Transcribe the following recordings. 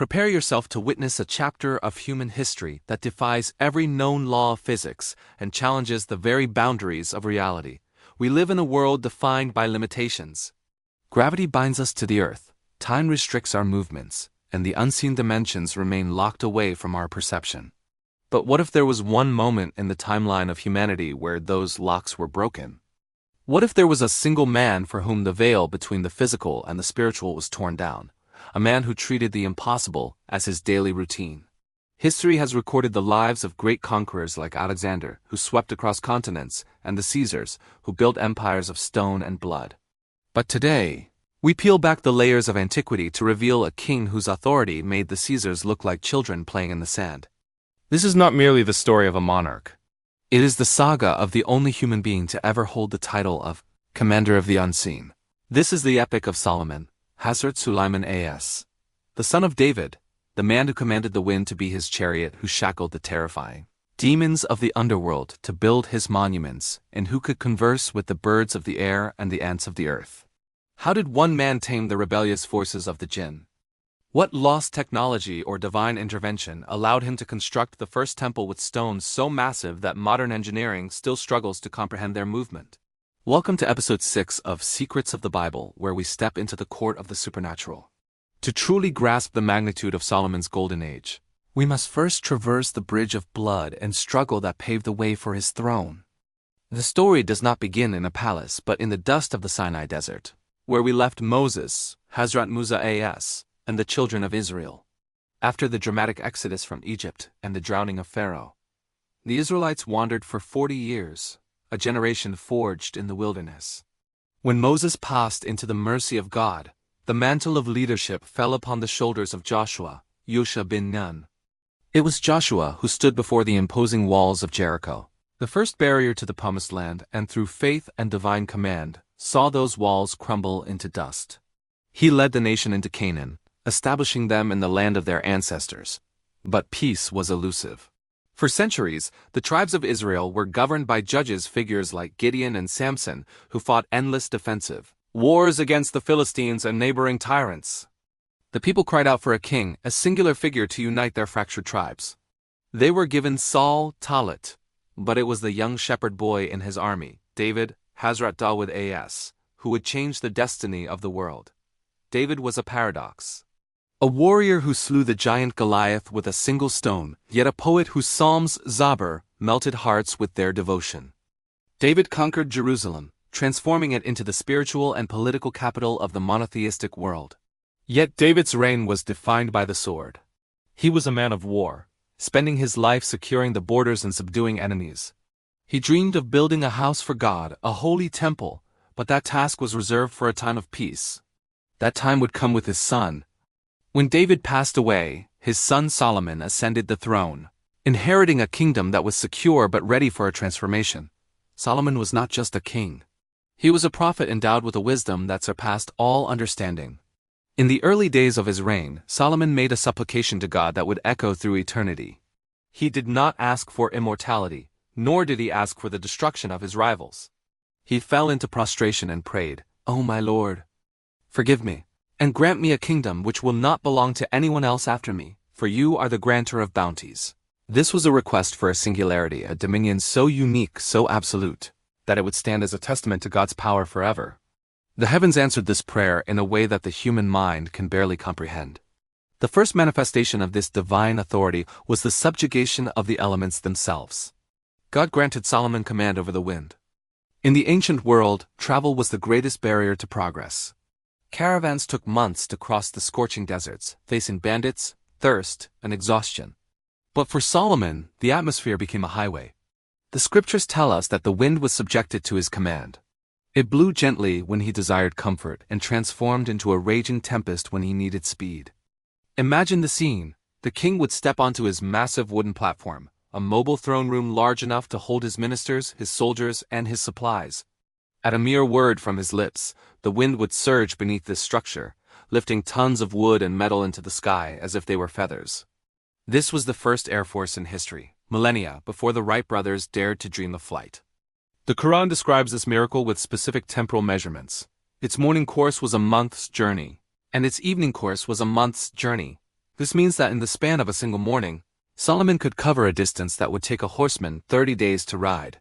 Prepare yourself to witness a chapter of human history that defies every known law of physics and challenges the very boundaries of reality. We live in a world defined by limitations. Gravity binds us to the earth, time restricts our movements, and the unseen dimensions remain locked away from our perception. But what if there was one moment in the timeline of humanity where those locks were broken? What if there was a single man for whom the veil between the physical and the spiritual was torn down? A man who treated the impossible as his daily routine. History has recorded the lives of great conquerors like Alexander, who swept across continents, and the Caesars, who built empires of stone and blood. But today, we peel back the layers of antiquity to reveal a king whose authority made the Caesars look like children playing in the sand. This is not merely the story of a monarch. It is the saga of the only human being to ever hold the title of Commander of the Unseen. This is the epic of Solomon, Hazrat Sulaiman A.S., the son of David, the man who commanded the wind to be his chariot, who shackled the terrifying demons of the underworld to build his monuments, and who could converse with the birds of the air and the ants of the earth. How did one man tame the rebellious forces of the Jinn? What lost technology or divine intervention allowed him to construct the first temple with stones so massive that modern engineering still struggles to comprehend their movement? Welcome to episode 6 of Secrets of the Bible, where we step into the court of the supernatural. To truly grasp the magnitude of Solomon's golden age, we must first traverse the bridge of blood and struggle that paved the way for his throne. The story does not begin in a palace, but in the dust of the Sinai desert, where we left Moses, Hazrat Sulaiman A.S., and the children of Israel. After the dramatic exodus from Egypt and the drowning of Pharaoh, the Israelites wandered for 40 years, a generation forged in the wilderness. When Moses passed into the mercy of God, the mantle of leadership fell upon the shoulders of Joshua, Yosha bin Nun. It was Joshua who stood before the imposing walls of Jericho, the first barrier to the promised land, and through faith and divine command, saw those walls crumble into dust. He led the nation into Canaan, establishing them in the land of their ancestors. But peace was elusive. For centuries, the tribes of Israel were governed by judges, figures like Gideon and Samson, who fought endless defensive wars against the Philistines and neighboring tyrants. The people cried out for a king, a singular figure to unite their fractured tribes. They were given Saul Talit, but it was the young shepherd boy in his army, David, Hazrat Sulaiman A.S., who would change the destiny of the world. David was a paradox. A warrior who slew the giant Goliath with a single stone, yet a poet whose psalms, Zabur, melted hearts with their devotion. David conquered Jerusalem, transforming it into the spiritual and political capital of the monotheistic world. Yet David's reign was defined by the sword. He was a man of war, spending his life securing the borders and subduing enemies. He dreamed of building a house for God, a holy temple, but that task was reserved for a time of peace. That time would come with his son. When David passed away, his son Solomon ascended the throne, inheriting a kingdom that was secure but ready for a transformation. Solomon was not just a king. He was a prophet endowed with a wisdom that surpassed all understanding. In the early days of his reign, Solomon made a supplication to God that would echo through eternity. He did not ask for immortality, nor did he ask for the destruction of his rivals. He fell into prostration and prayed, "O my Lord, forgive me, and grant me a kingdom which will not belong to anyone else after me, for you are the granter of bounties." This was a request for a singularity, a dominion so unique, so absolute, that it would stand as a testament to God's power forever. The heavens answered this prayer in a way that the human mind can barely comprehend. The first manifestation of this divine authority was the subjugation of the elements themselves. God granted Solomon command over the wind. In the ancient world, travel was the greatest barrier to progress. Caravans took months to cross the scorching deserts, facing bandits, thirst, and exhaustion. But for Solomon, the atmosphere became a highway. The scriptures tell us that the wind was subjected to his command. It blew gently when he desired comfort and transformed into a raging tempest when he needed speed. Imagine the scene. The king would step onto his massive wooden platform, a mobile throne room large enough to hold his ministers, his soldiers, and his supplies. At a mere word from his lips, the wind would surge beneath this structure, lifting tons of wood and metal into the sky as if they were feathers. This was the first air force in history, millennia before the Wright brothers dared to dream of flight. The Quran describes this miracle with specific temporal measurements. Its morning course was a month's journey, and its evening course was a month's journey. This means that in the span of a single morning, Solomon could cover a distance that would take a horseman 30 days to ride.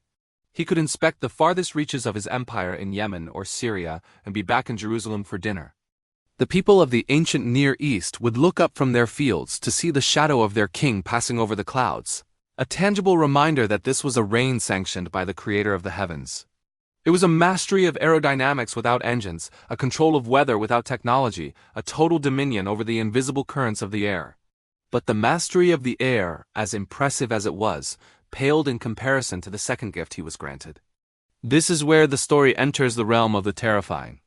He could inspect the farthest reaches of his empire in Yemen or Syria and be back in Jerusalem for dinner. The people of the ancient Near East would look up from their fields to see the shadow of their king passing over the clouds, a tangible reminder that this was a reign sanctioned by the creator of the heavens. It was a mastery of aerodynamics without engines, a control of weather without technology, a total dominion over the invisible currents of the air. But the mastery of the air, as impressive as it was, paled in comparison to the second gift he was granted. This is where the story enters the realm of the terrifying.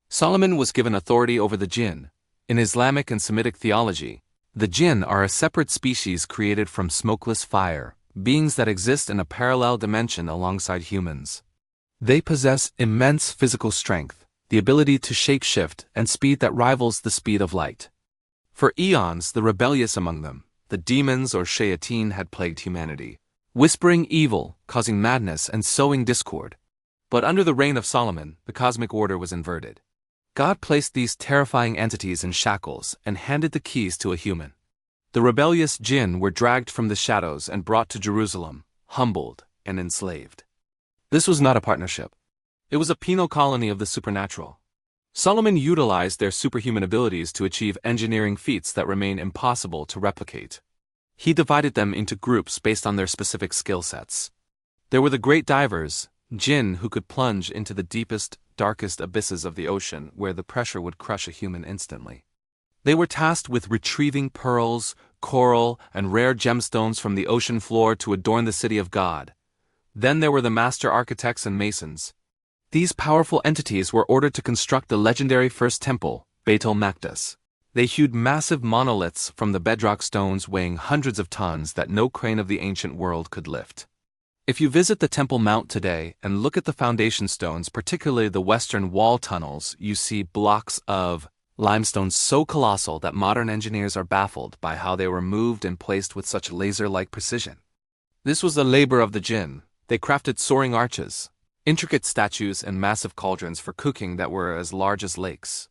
Solomon was given authority over the Jinn. In Islamic and Semitic theology, the Jinn are a separate species created from smokeless fire, beings that exist in a parallel dimension alongside humans. They possess immense physical strength, the ability to shapeshift, and speed that rivals the speed of light. For eons, the rebellious among them, the demons or shayateen, had plagued humanity, whispering evil, causing madness, and sowing discord. But under the reign of Solomon, the cosmic order was inverted. God placed these terrifying entities in shackles and handed the keys to a human. The rebellious Jinn were dragged from the shadows and brought to Jerusalem, humbled and enslaved. This was not a partnership. It was a penal colony of the supernatural. Solomon utilized their superhuman abilities to achieve engineering feats that remain impossible to replicate. He divided them into groups based on their specific skill sets. There were the great divers, Jinn, who could plunge into the deepest, darkest abysses of the ocean where the pressure would crush a human instantly. They were tasked with retrieving pearls, coral, and rare gemstones from the ocean floor to adorn the city of God. Then there were the master architects and masons. These powerful entities were ordered to construct the legendary First Temple, Beit el-Maqdis. They hewed massive monoliths from the bedrock stones weighing hundreds of tons that no crane of the ancient world could lift. If you visit the Temple Mount today and look at the foundation stones, particularly the western wall tunnels, you see blocks of limestone so colossal that modern engineers are baffled by how they were moved and placed with such laser-like precision. This was the labor of the Jinn. They crafted soaring arches, intricate statues, and massive cauldrons for cooking that were as large as lakes.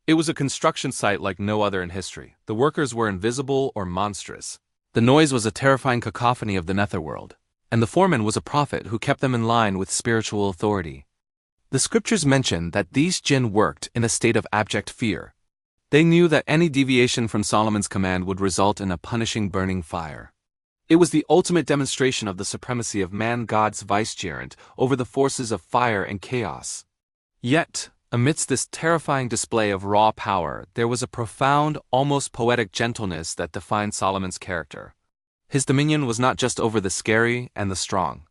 It was a construction site like no other in history. The workers were invisible or monstrous. The noise was a terrifying cacophony of the netherworld, and the foreman was a prophet who kept them in line with spiritual authority. The scriptures mention that these Jinn worked in a state of abject fear. They knew that any deviation from Solomon's command would result in a punishing burning fire. It was the ultimate demonstration of the supremacy of man-God's vicegerent over the forces of fire and chaos. Yet, amidst this terrifying display of raw power, there was a profound, almost poetic gentleness that defined Solomon's character. His dominion was not just over the scary and the strong.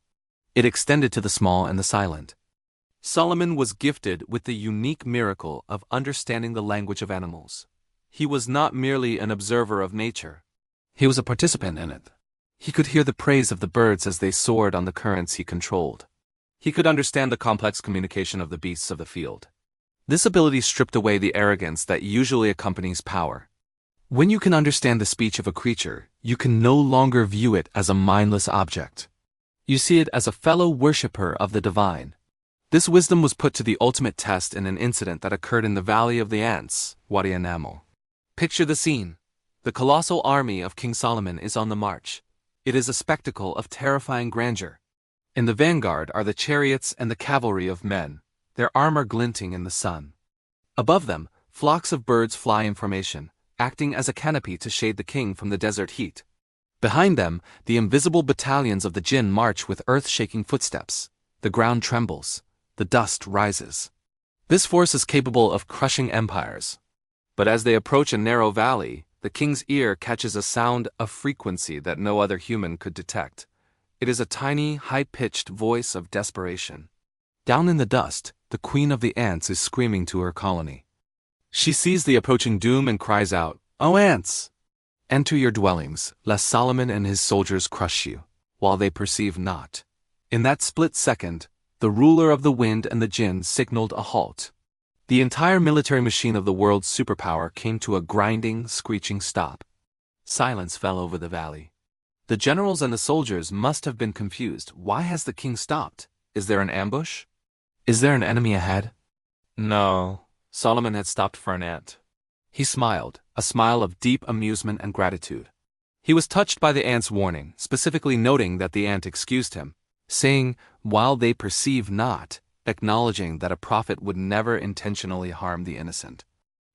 It extended to the small and the silent. Solomon was gifted with the unique miracle of understanding the language of animals. He was not merely an observer of nature. He was a participant in it. He could hear the praise of the birds as they soared on the currents he controlled. He could understand the complex communication of the beasts of the field. This ability stripped away the arrogance that usually accompanies power. When you can understand the speech of a creature, you can no longer view it as a mindless object. You see it as a fellow worshipper of the divine. This wisdom was put to the ultimate test in an incident that occurred in the Valley of the Ants, Wadi Anamel. Picture the scene. The colossal army of King Solomon is on the march. It is a spectacle of terrifying grandeur. In the vanguard are the chariots and the cavalry of men, their armor glinting in the sun. Above them, flocks of birds fly in formation, acting as a canopy to shade the king from the desert heat. Behind them, the invisible battalions of the Jinn march with earth-shaking footsteps. The ground trembles. The dust rises. This force is capable of crushing empires. But as they approach a narrow valley, the king's ear catches a sound, a frequency that no other human could detect. It is a tiny, high-pitched voice of desperation. Down in the dust, the queen of the ants is screaming to her colony. She sees the approaching doom and cries out, "O ants! Enter your dwellings, lest Solomon and his soldiers crush you, while they perceive not." In that split second, the ruler of the wind and the Jinn signaled a halt. The entire military machine of the world's superpower came to a grinding, screeching stop. Silence fell over the valley. The generals and the soldiers must have been confused. Why has the king stopped? Is there an ambush? Is there an enemy ahead? No, Solomon had stopped for an ant. He smiled, a smile of deep amusement and gratitude. He was touched by the ant's warning, specifically noting that the ant excused him, saying, "While they perceive not," acknowledging that a prophet would never intentionally harm the innocent.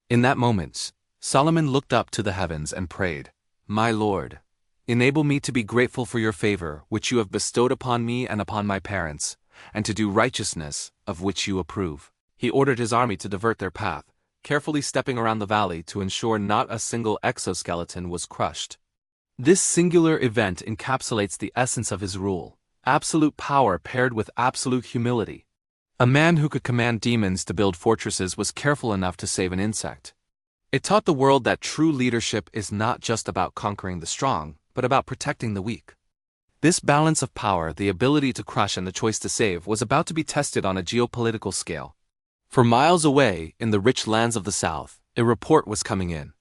In that moment, Solomon looked up to the heavens and prayed, "My Lord, enable me to be grateful for your favor, which you have bestowed upon me and upon my parents, and to do righteousness, of which you approve." He ordered his army to divert their path, carefully stepping around the valley to ensure not a single exoskeleton was crushed. This singular event encapsulates the essence of his rule: absolute power paired with absolute humility. A man who could command demons to build fortresses was careful enough to save an insect. It taught the world that true leadership is not just about conquering the strong, but about protecting the weak. This balance of power, the ability to crush and the choice to save, was about to be tested on a geopolitical scale. For miles away, in the rich lands of the south, a report was coming in.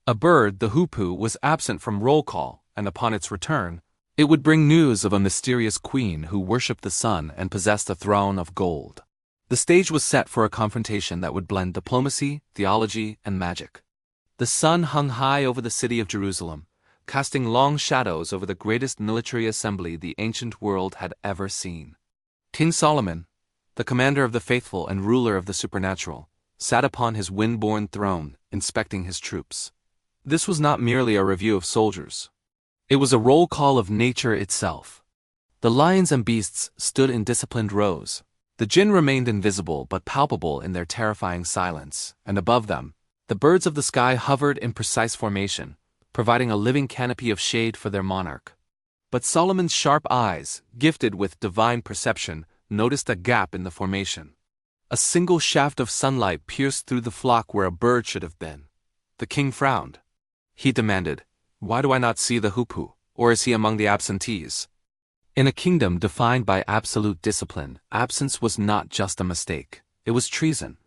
A bird, the hoopoe, was absent from roll call, and upon its return, it would bring news of a mysterious queen who worshipped the sun and possessed a throne of gold. The stage was set for a confrontation that would blend diplomacy, theology, and magic. The sun hung high over the city of Jerusalem, casting long shadows over the greatest military assembly the ancient world had ever seen. King Solomon, the commander of the faithful and ruler of the supernatural, sat upon his wind-borne throne, inspecting his troops. This was not merely a review of soldiers. It was a roll call of nature itself. The lions and beasts stood in disciplined rows. The Jinn remained invisible but palpable in their terrifying silence, and above them, the birds of the sky hovered in precise formation, providing a living canopy of shade for their monarch. But Solomon's sharp eyes, gifted with divine perception, noticed a gap in the formation. A single shaft of sunlight pierced through the flock where a bird should have been. The king frowned. He demanded, "Why do I not see the hoopoe, or is he among the absentees?" In a kingdom defined by absolute discipline, absence was not just a mistake, it was treason.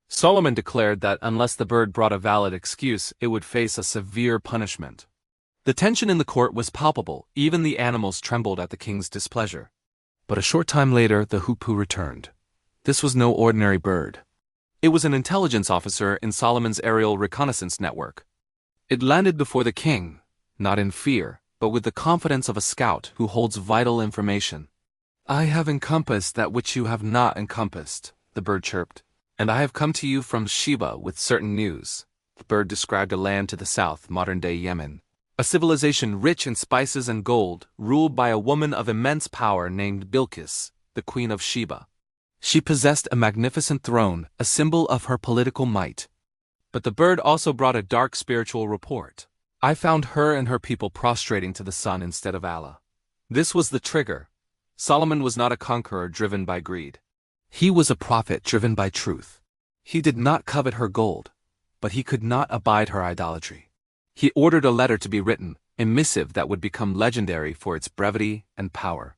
Solomon declared that unless the bird brought a valid excuse, it would face a severe punishment. The tension in the court was palpable, even the animals trembled at the king's displeasure. But a short time later, the hoopoe returned. This was no ordinary bird. It was an intelligence officer in Solomon's aerial reconnaissance network. It landed before the king, not in fear, but with the confidence of a scout who holds vital information. "I have encompassed that which you have not encompassed," the bird chirped, "and I have come to you from Sheba with certain news." The bird described a land to the south, modern-day Yemen, a civilization rich in spices and gold, ruled by a woman of immense power named Bilqis, the queen of Sheba. She possessed a magnificent throne, a symbol of her political might. But the bird also brought a dark spiritual report. "I found her and her people prostrating to the sun instead of Allah." This was the trigger. Solomon was not a conqueror driven by greed. He was a prophet driven by truth. He did not covet her gold, but he could not abide her idolatry. He ordered a letter to be written, a missive that would become legendary for its brevity and power.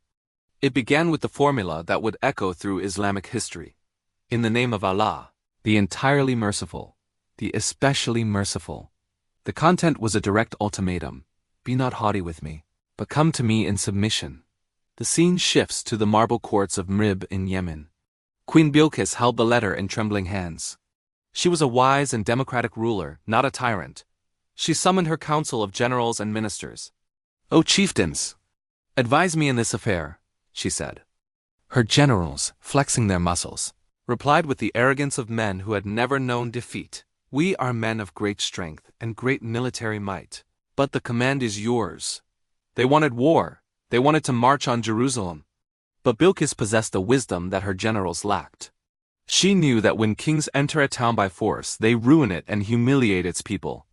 It began with the formula that would echo through Islamic history. "In the name of Allah, the entirely merciful, the especially merciful." The content was a direct ultimatum: "Be not haughty with me, but come to me in submission." The scene shifts to the marble courts of Mrib in Yemen. Queen Bilqis held the letter in trembling hands. She was a wise and democratic ruler, not a tyrant. She summoned her council of generals and ministers. "O chieftains, advise me in this affair," she said. Her generals, flexing their muscles, replied with the arrogance of men who had never known defeat. "We are men of great strength and great military might, but the command is yours." They wanted war. They wanted to march on Jerusalem. But Bilqis possessed a wisdom that her generals lacked. She knew that when kings enter a town by force, they ruin it and humiliate its people.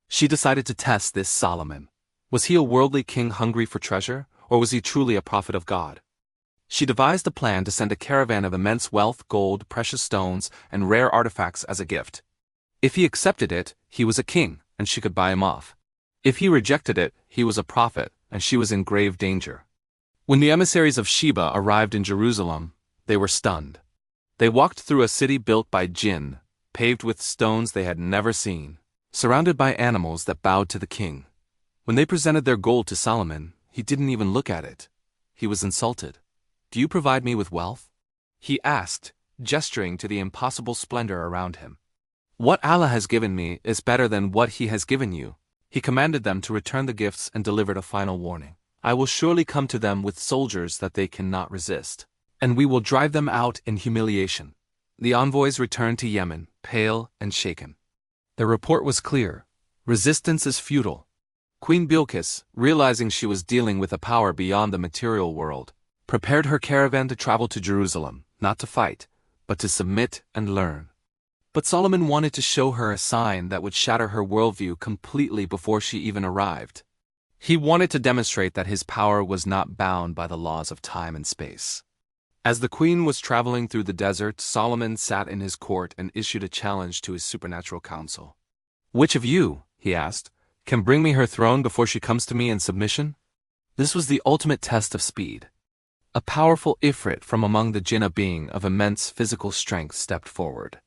She decided to test this Solomon. Was he a worldly king hungry for treasure, or was he truly a prophet of God? She devised a plan to send a caravan of immense wealth, gold, precious stones, and rare artifacts as a gift. If he accepted it, he was a king, and she could buy him off. If he rejected it, he was a prophet, and she was in grave danger. When the emissaries of Sheba arrived in Jerusalem, they were stunned. They walked through a city built by Jinn, paved with stones they had never seen, surrounded by animals that bowed to the king. When they presented their gold to Solomon, he didn't even look at it. He was insulted. "Do you provide me with wealth?" he asked, gesturing to the impossible splendor around him. What Allah has given me is better than what He has given you. He commanded them to return the gifts and delivered a final warning. I will surely come to them with soldiers that they cannot resist, and we will drive them out in humiliation. The envoys returned to Yemen, pale and shaken. Their report was clear. Resistance is futile. Queen Bilqis, realizing she was dealing with a power beyond the material world, prepared her caravan to travel to Jerusalem, not to fight, but to submit and learn. But Solomon wanted to show her a sign that would shatter her worldview completely before she even arrived. He wanted to demonstrate that his power was not bound by the laws of time and space. As the queen was traveling through the desert, Solomon sat in his court and issued a challenge to his supernatural council. "Which of you," he asked, "can bring me her throne before she comes to me in submission?" This was the ultimate test of speed. A powerful Ifrit from among the Jinnah being of immense physical strength stepped forward.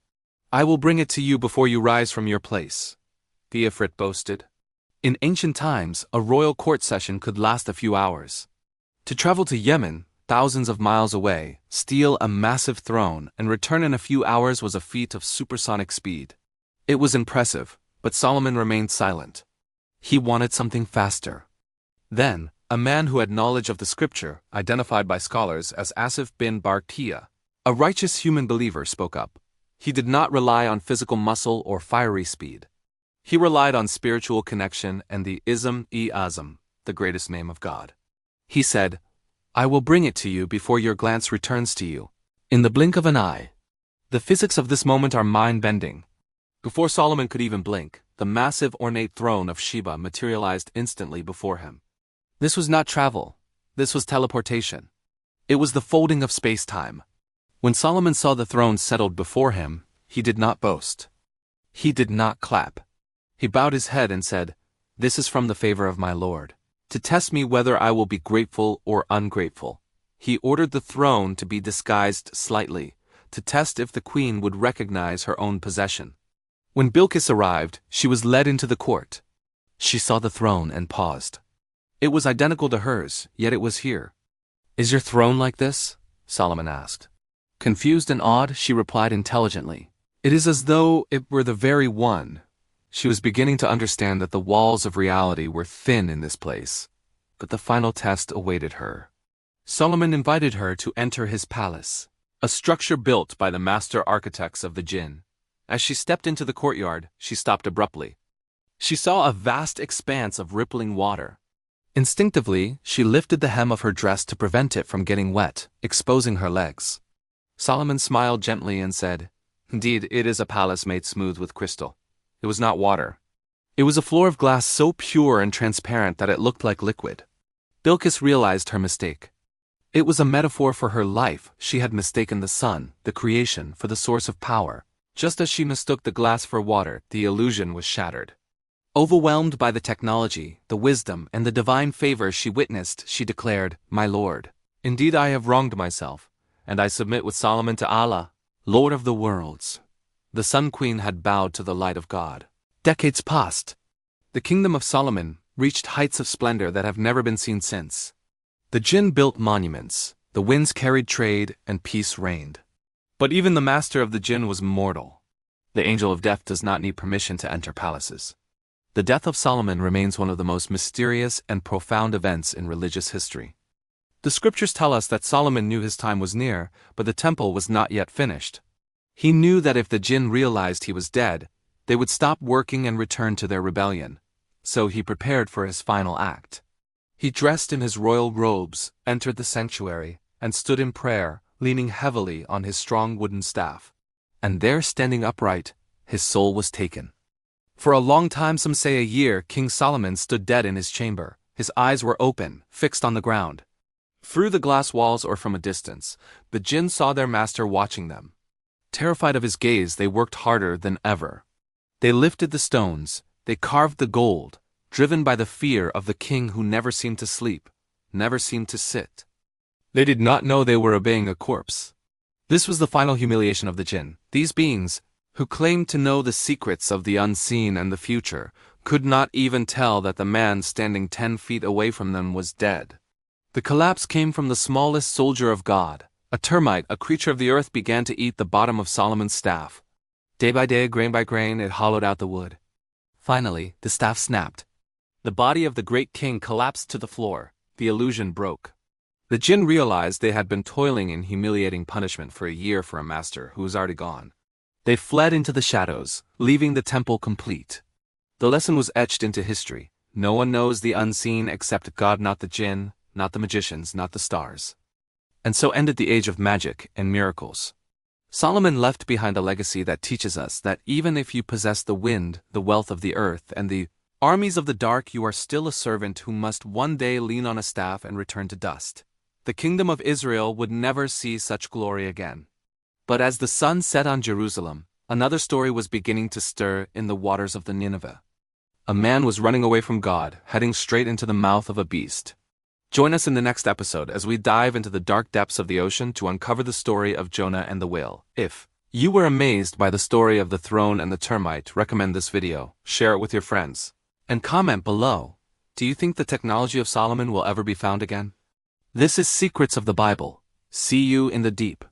"I will bring it to you before you rise from your place," the Ifrit boasted. In ancient times, a royal court session could last a few hours. To travel to Yemen, thousands of miles away, steal a massive throne, and return in a few hours was a feat of supersonic speed. It was impressive, but Solomon remained silent. He wanted something faster. Then, a man who had knowledge of the scripture, identified by scholars as Asif bin Barqiyya, a righteous human believer, spoke up. He did not rely on physical muscle or fiery speed. He relied on spiritual connection and the Ism-e-Azam, the greatest name of God. He said, "I will bring it to you before your glance returns to you, in the blink of an eye." The physics of this moment are mind-bending. Before Solomon could even blink, the massive ornate throne of Sheba materialized instantly before him. This was not travel. This was teleportation. It was the folding of space-time. When Solomon saw the throne settled before him, he did not boast. He did not clap. He bowed his head and said, "This is from the favor of my Lord, to test me whether I will be grateful or ungrateful." He ordered the throne to be disguised slightly, to test if the queen would recognize her own possession. When Bilqis arrived, she was led into the court. She saw the throne and paused. It was identical to hers, yet it was here. "Is your throne like this?" Solomon asked. Confused and awed, she replied intelligently, "It is as though it were the very one." She was beginning to understand that the walls of reality were thin in this place, but the final test awaited her. Solomon invited her to enter his palace, a structure built by the master architects of the Jinn. As she stepped into the courtyard, she stopped abruptly. She saw a vast expanse of rippling water. Instinctively, she lifted the hem of her dress to prevent it from getting wet, exposing her legs. Solomon smiled gently and said, "Indeed, it is a palace made smooth with crystal." It was not water. It was a floor of glass so pure and transparent that it looked like liquid. Bilqis realized her mistake. It was a metaphor for her life. She had mistaken the sun, the creation, for the source of power. Just as she mistook the glass for water, the illusion was shattered. Overwhelmed by the technology, the wisdom, and the divine favor she witnessed, she declared, "My Lord, indeed I have wronged myself, and I submit with Solomon to Allah, Lord of the worlds." The Sun Queen had bowed to the light of God. Decades passed. The kingdom of Solomon reached heights of splendor that have never been seen since. The Jinn built monuments, the winds carried trade, and peace reigned. But even the master of the Jinn was mortal. The angel of death does not need permission to enter palaces. The death of Solomon remains one of the most mysterious and profound events in religious history. The scriptures tell us that Solomon knew his time was near, but the temple was not yet finished. He knew that if the Jinn realized he was dead, they would stop working and return to their rebellion. So he prepared for his final act. He dressed in his royal robes, entered the sanctuary, and stood in prayer, leaning heavily on his strong wooden staff. And there, standing upright, his soul was taken. For a long time, some say a year, King Solomon stood dead in his chamber. His eyes were open, fixed on the ground. Through the glass walls or from a distance, the Jinn saw their master watching them. Terrified of his gaze, they worked harder than ever. They lifted the stones, they carved the gold, driven by the fear of the king who never seemed to sleep, never seemed to sit. They did not know they were obeying a corpse. This was the final humiliation of the Jinn. These beings, who claimed to know the secrets of the unseen and the future, could not even tell that the man standing 10 feet away from them was dead. The collapse came from the smallest soldier of God. A termite, a creature of the earth, began to eat the bottom of Solomon's staff. Day by day, grain by grain, it hollowed out the wood. Finally, the staff snapped. The body of the great king collapsed to the floor. The illusion broke. The Jinn realized they had been toiling in humiliating punishment for a year for a master who was already gone. They fled into the shadows, leaving the temple complete. The lesson was etched into history. No one knows the unseen except God, not the Jinn, not the magicians, not the stars. And so ended the age of magic and miracles. Solomon left behind a legacy that teaches us that even if you possess the wind, the wealth of the earth, and the armies of the dark, you are still a servant who must one day lean on a staff and return to dust. The kingdom of Israel would never see such glory again. But as the sun set on Jerusalem, another story was beginning to stir in the waters of the Nineveh. A man was running away from God, heading straight into the mouth of a beast. Join us in the next episode as we dive into the dark depths of the ocean to uncover the story of Jonah and the whale. If you were amazed by the story of the throne and the termite, recommend this video, share it with your friends, and comment below. Do you think the technology of Solomon will ever be found again? This is Secrets of the Bible. See you in the deep.